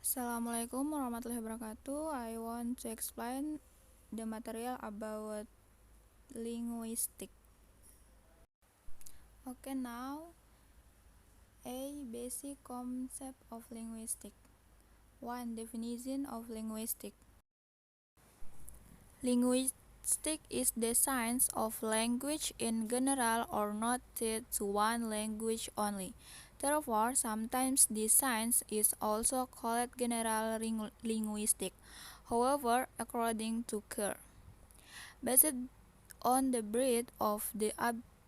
Assalamualaikum warahmatullahi wabarakatuh. I want to explain the material about linguistic. Okay, now a basic concept of linguistic. 1. Definition of linguistic. Linguistic is the science of language in general or not to one language only. Therefore, sometimes this science is also called general linguistic. However, according to Kerr, based on the breadth of the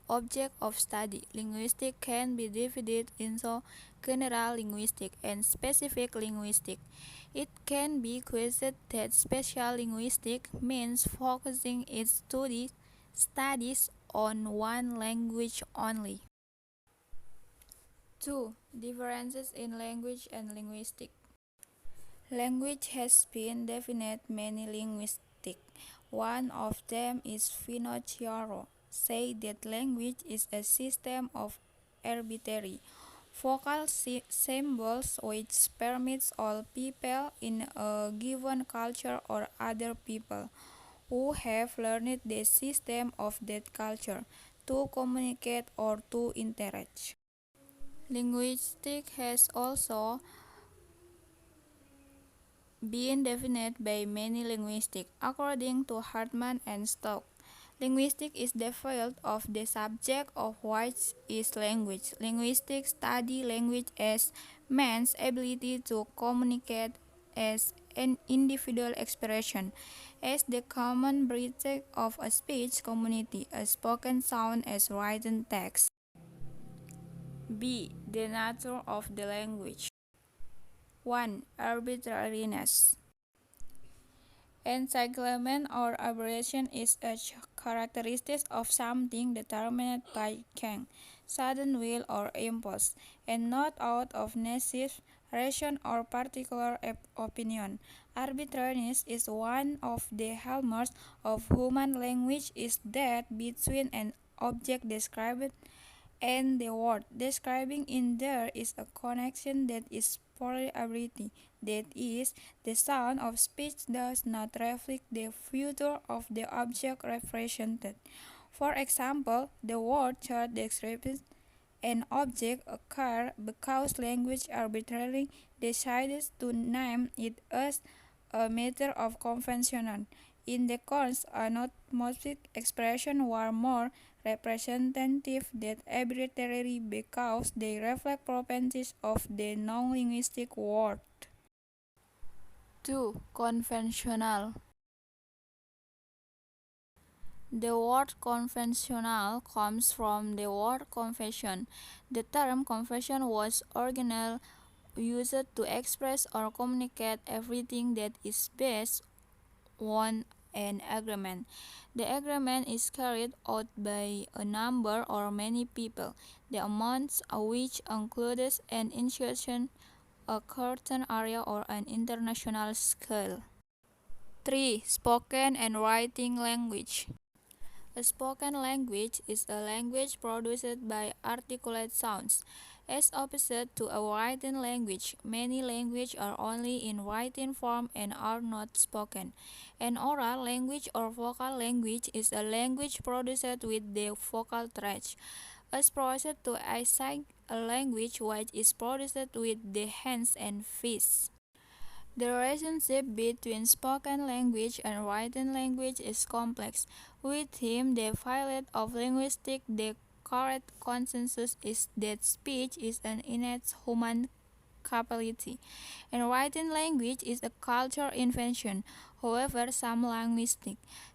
object of study, linguistics can be divided into general linguistics and specific linguistics. It can be questioned that special linguistics means focusing its studies on one language only. 2. Differences in language and linguistics. Language has been defined many linguistics. One of them is Finocchiaro, say that language is a system of arbitrary vocal symbols which permits all people in a given culture or other people who have learned the system of that culture to communicate or to interact. Linguistics has also being defined by many linguists. According to Hartman and Stock, linguistics is the field of the subject of what is language. Linguistics study language as man's ability to communicate as an individual expression, as the common breathing of a speech community, a spoken sound as written text. B. The nature of the language. 1. Arbitrariness. Entanglement or aberration is a characteristic of something determined by chance, sudden will or impulse, and not out of native reason or particular opinion. Arbitrariness is one of the hallmarks of human language is that between an object described and the word describing in there is a connection that is purely arbitrary. That is, the sound of speech does not reflect the future of the object represented. For example, the word chart describes an object, a car, because language arbitrarily decides to name it as a matter of convention. In the cons, anamorphic expressions were more representative than arbitrary because they reflect properties of the non-linguistic world. 2. Conventional. The word conventional comes from the word confession. The term confession was originally used to express or communicate everything that is based on an agreement. The agreement is carried out by a number or many people, the amounts of which includes an institution, a certain area, or an international scale. 3. Spoken and writing language. A spoken language is a language produced by articulate sounds. As opposite to a written language, many languages are only in written form and are not spoken. An oral language or vocal language is a language produced with the vocal tract. As opposite to a sign language which is produced with the hands and feet. The relationship between spoken language and written language is complex. Within the field of linguistics, the correct consensus is that speech is an innate human capability, and written language is a cultural invention. However, some linguists,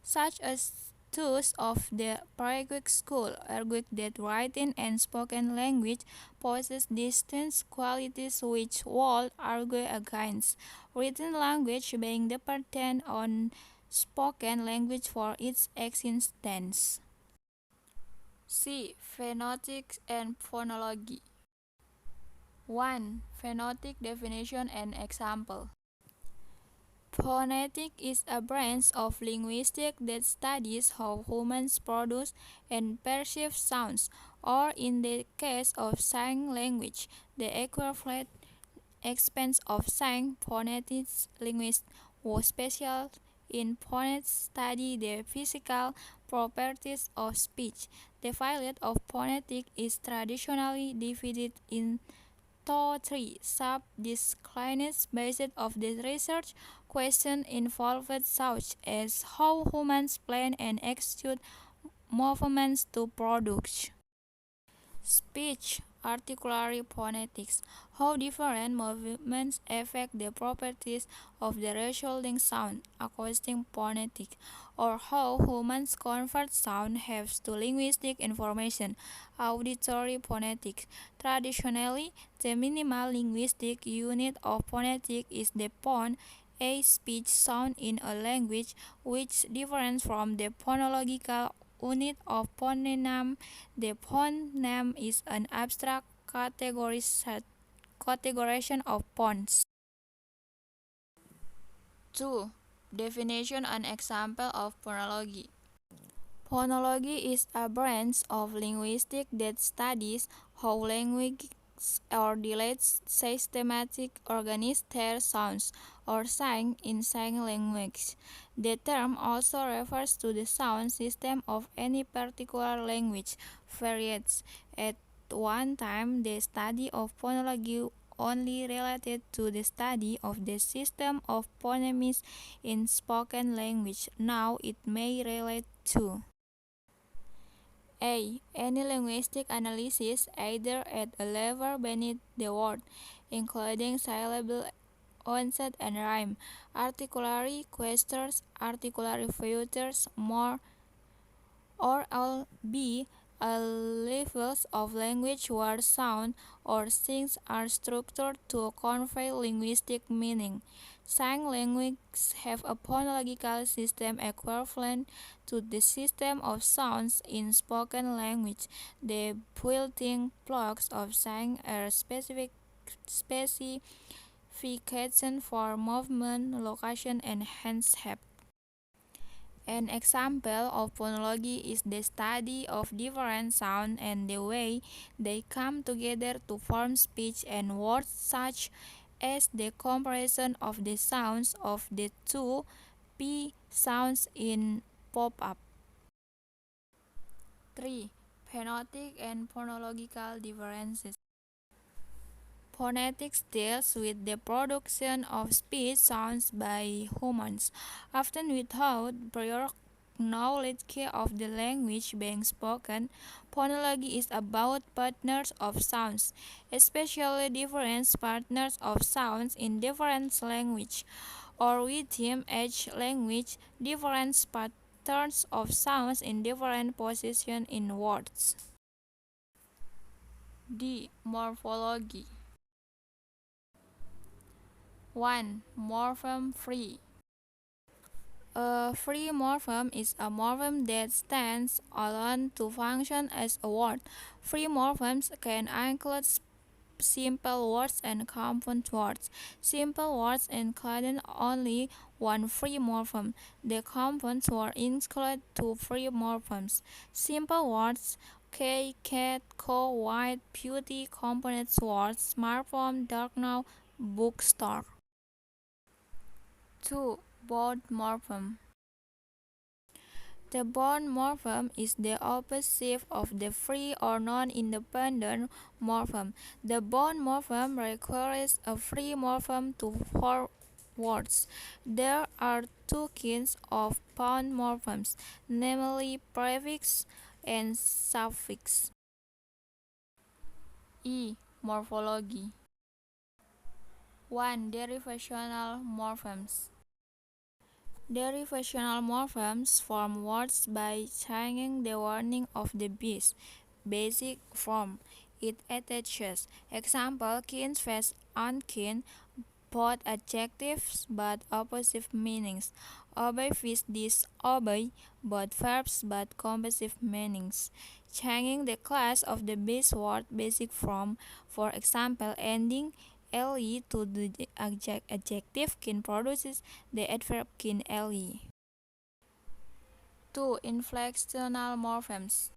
such as those of the Paraguayan school, argue that written and spoken language possess distinct qualities which would argue against written language being dependent on spoken language for its existence. C. Phonetics and phonology. 1. Phonetic definition and example. Phonetic is a branch of linguistics that studies how humans produce and perceive sounds, or in the case of sign language, the equivalent expanse of science, phonetics linguists who specialize in phonetics study the physical properties of speech. The field of phonetics is traditionally divided into three sub-disciplines based on the research questions involved such as how humans plan and execute movements to produce speech, articulatory phonetics, how different movements affect the properties of the resulting sound, acoustic phonetics, or how humans convert sound waves to linguistic information, auditory phonetics. Traditionally, the minimal linguistic unit of phonetics is the phone, a speech sound in a language which differs from the phonological unit of phoneme. The phoneme is an abstract categorization of phones. 2. Definition and example of phonology. Phonology is a branch of linguistics that studies how language or dialects systematically organize their sounds or signs in sign language. The term also refers to the sound system of any particular language. Variants. At one time, the study of phonology only related to the study of the system of phonemes in spoken language. Now it may relate to a. Any linguistic analysis either at a level beneath the word, including syllable onset and rhyme, articulatory gestures, articulatory features, more or all b. Levels of language where sound or things are structured to convey linguistic meaning. Sign languages have a phonological system equivalent to the system of sounds in spoken language. The built-in blocks of sign are specification for movement, location, and hand shape. An example of phonology is the study of different sounds and the way they come together to form speech and words, such as the comparison of the sounds of the two P sounds in pop-up. 3. Phonetic and phonological differences. Phonetics deals with the production of speech sounds by humans, often without prior knowledge of the language being spoken. Phonology is about patterns of sounds, especially different patterns of sounds in different languages, or within each language, different patterns of sounds in different positions in words. D. Morphology. 1. Morpheme free. A free morpheme is a morpheme that stands alone to function as a word. Free morphemes can include simple words and compound words. Simple words include only one free morpheme. The compound words include two free morphemes. Simple words: cat, co, white, beauty. Compound words: smartphone, doorknob, bookstore. 2. Bound morpheme. The bound morpheme is the opposite of the free or non-independent morpheme. The bound morpheme requires a free morpheme to form words. There are two kinds of bound morphemes, namely prefix and suffix. E. Morphology. 1. Derivational morphemes. Derivational morphemes form words by changing the wording of the basic form it attaches. Example: keen, fast, unkeen, both adjectives but opposite meanings. Obey, fish, disobey, both verbs but composite meanings. Changing the class of the base word basic form, for example, ending le to the adjective keen produces the adverb keen le. 2. Inflectional morphemes.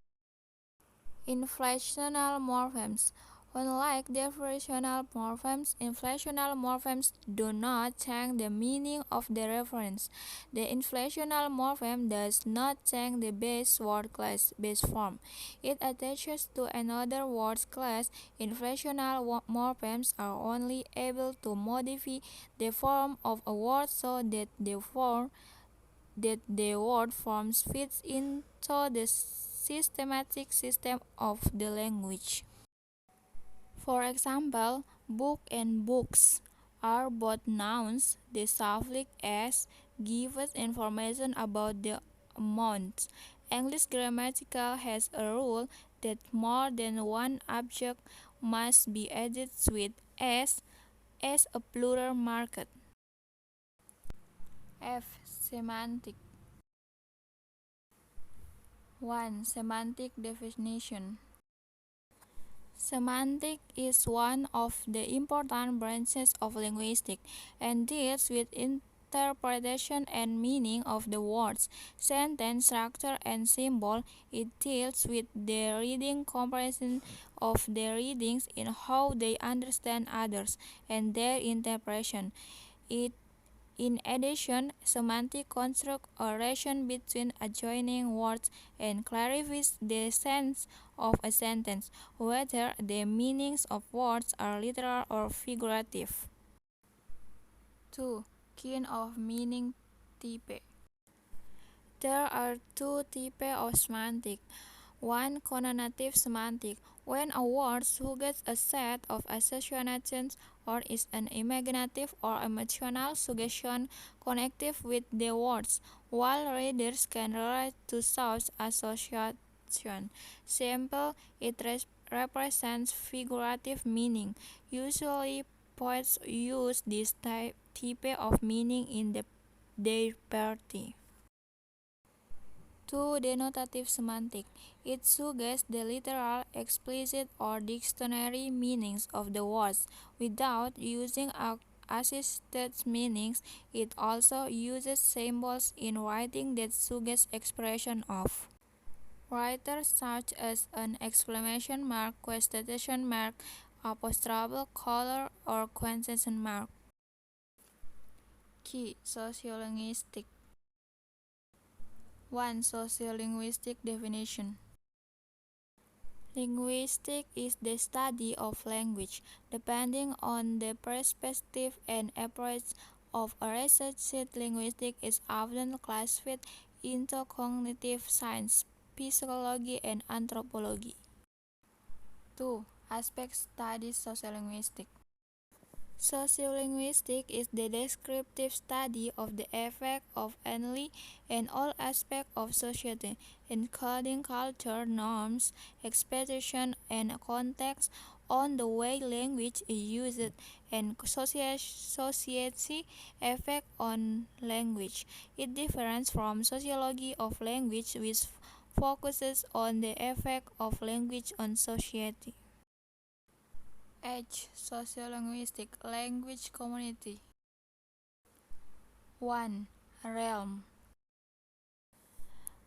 Inflectional morphemes. Unlike definitional morphemes, inflectional morphemes do not change the meaning of the reference. The inflectional morpheme does not change the base word class base form. It attaches to another word class. Inflectional morphemes are only able to modify the form of a word so that the word forms fits into the systematic system of the language. For example, book and books are both nouns. The suffix "s" gives information about the amount. English grammatical has a rule that more than one object must be added with "s" as a plural marker. F. Semantic 1. Semantic definition. Semantics is one of the important branches of linguistics and deals with interpretation and meaning of the words, sentence structure, and symbol. It deals with the reading comprehension of the readings in how they understand others and their interpretation. It In addition, semantics constructs a relation between adjoining words and clarifies the sense of a sentence, whether the meanings of words are literal or figurative. 2. Kind of meaning type. There are two types of semantics. One, connotative semantic, when a word suggests a set of associations or is an imaginative or emotional suggestion connected with the words, while readers can relate to such association. Simple, it represents figurative meaning. Usually, poets use this type of meaning in their party. 2. Denotative semantic. It suggests the literal, explicit, or dictionary meanings of the words without using assisted meanings. It also uses symbols in writing that suggest expression of. Writers such as an exclamation mark, quotation mark, apostrophe, color, or quotation mark. Key sociolinguistic. 1. Sociolinguistic definition. Linguistics is the study of language. Depending on the perspective and approach of a researcher, linguistics is often classified into cognitive science, psychology, and anthropology. 2. Aspect studies sociolinguistics. Sociolinguistics is the descriptive study of the effect of any and all aspects of society, including culture, norms, expectations, and context, on the way language is used, and society effect on language. It differs from sociology of language, which focuses on the effect of language on society. H. Sociolinguistic language community. 1. Realm.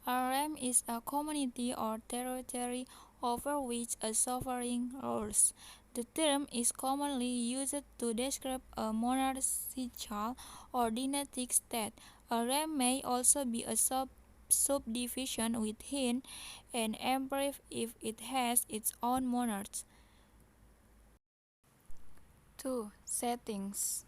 A realm is a community or territory over which a sovereign rules. The term is commonly used to describe a monarchical or dynastic state. A realm may also be a subdivision within an empire if it has its own monarch. 2. Settings.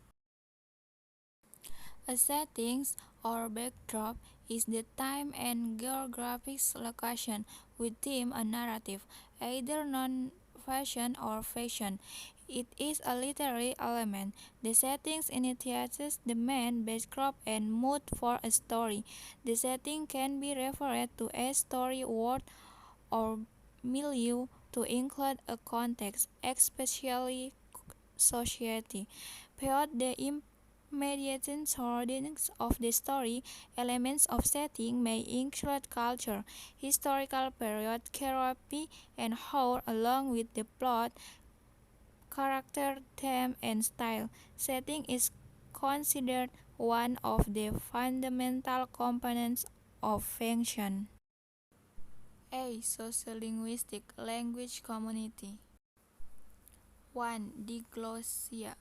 A setting or backdrop is the time and geographic location within a narrative, either non-fiction or fiction. It is a literary element. The setting initiates the main backdrop and mood for a story. The setting can be referred to as story world or milieu to include a context, especially society. Beyond the immediate surroundings of the story, elements of setting may include culture, historical period, geography, and how, along with the plot, character, theme, and style. Setting is considered one of the fundamental components of fiction. A. Sociolinguistic language community. 1. Diglossia.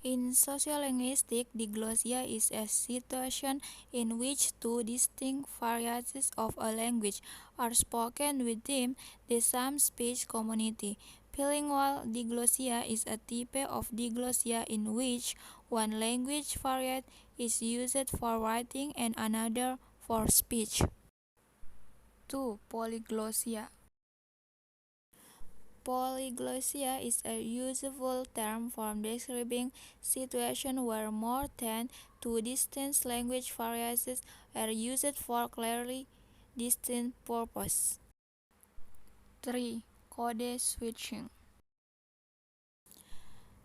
In sociolinguistics, diglossia is a situation in which two distinct varieties of a language are spoken within the same speech community. Bilingual diglossia is a type of diglossia in which one language variety is used for writing and another for speech. 2. Polyglossia. Polyglossia is a useful term for describing situations where more than two distinct language varieties are used for clearly distinct purposes. 3. Code switching.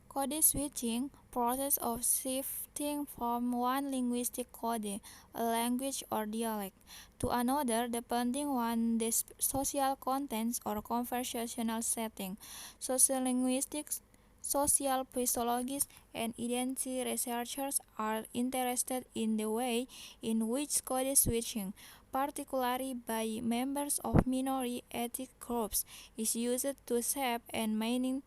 Code switching, process of shifting from one linguistic code, a language or dialect, to another depending on the social contents or conversational setting. Sociolinguistics, social psychologists, and identity researchers are interested in the way in which code switching, particularly by members of minority ethnic groups, is used to shape and maintain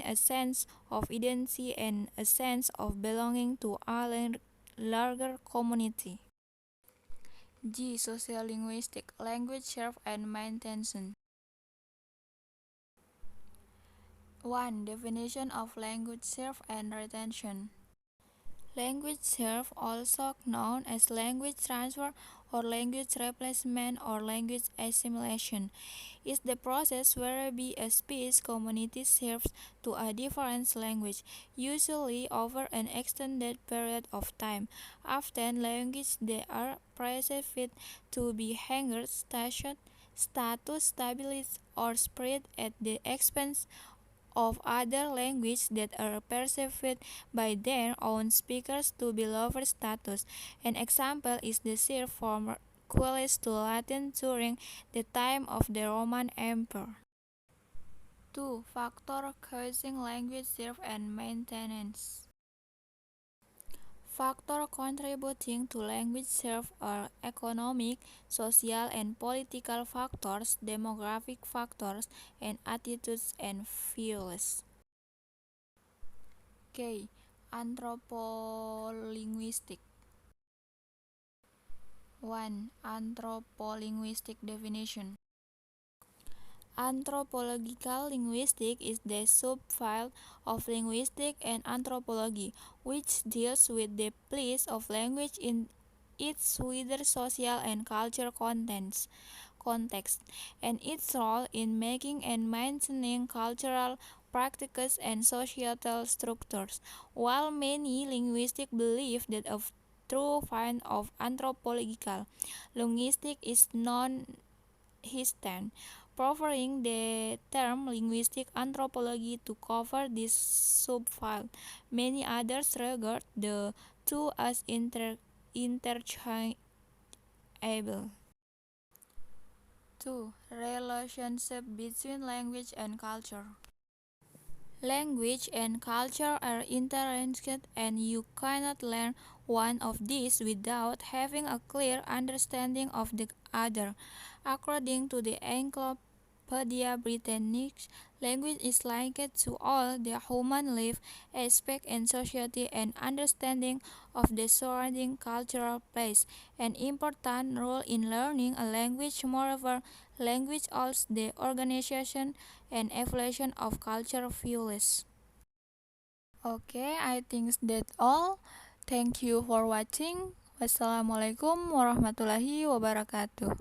a sense of identity and a sense of belonging to a larger community. G. Sociolinguistic language serve and maintenance. 1. Definition of language serve and retention. Language serve, also known as language transfer or language replacement or language assimilation, is the process whereby a speech community shifts to a different language, usually over an extended period of time. Often, languages that are perceived to be hangers, status stability, or spread at the expense of other languages that are perceived by their own speakers to be lower status. An example is the shift from Gaulish to Latin during the time of the Roman Empire. 2. Factors causing language shift and maintenance. Factors contributing to language shift are economic, social, and political factors, demographic factors, and attitudes and values. K. Anthropolinguistic. 1. Anthropolinguistic definition. Anthropological linguistics is the subfield of linguistics and anthropology, which deals with the place of language in its wider social and cultural context, and its role in making and maintaining cultural practices and societal structures. While many linguists believe that a true field of anthropological linguistics is non-existent, preferring the term linguistic anthropology to cover this subfield. Many others regard the two as interchangeable. 2. Relationship between language and culture. Language and culture are interlinked, and you cannot learn one of these without having a clear understanding of the other. According to the Encyclopedia Britannica, language is linked to all the human life aspects in society, and understanding of the surrounding cultural plays an important role in learning a language. Moreover, language allows the organization and evaluation of cultural values. Okay, I think that's all. Thank you for watching. Wassalamualaikum warahmatullahi wabarakatuh.